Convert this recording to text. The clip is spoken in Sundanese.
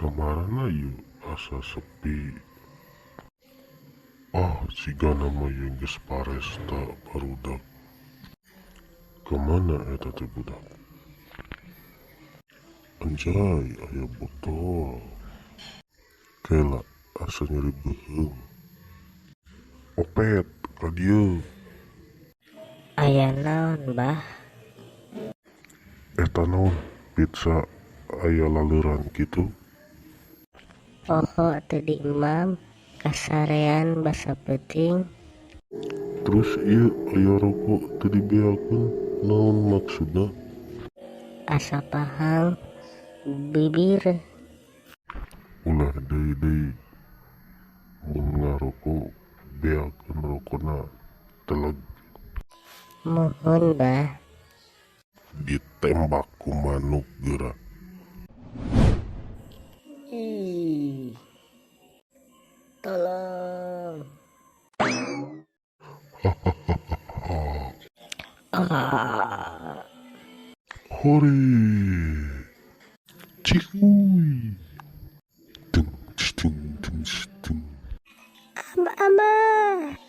Kemana yuk asa sepi. Si Gana yang gesparesta barudak. Kemana eta teh budak? Anjay, aya botol. Kela asa nyeri beheung. Opet ka dieu. Aya naon, Bah? Eta naon pizza aya laleuran kitu. Poho teu diimam kasarean basa peuting. Terus ieu aya rokok teu dibeakeun, naon maksudna? Asa pahang bibir. Ulah deui mun ngarokok beakeun rokokna teleg Mohon, Bah. ditembak ku manuk geura. Tolong. Hore cihuy tung tung tung tung. Abah.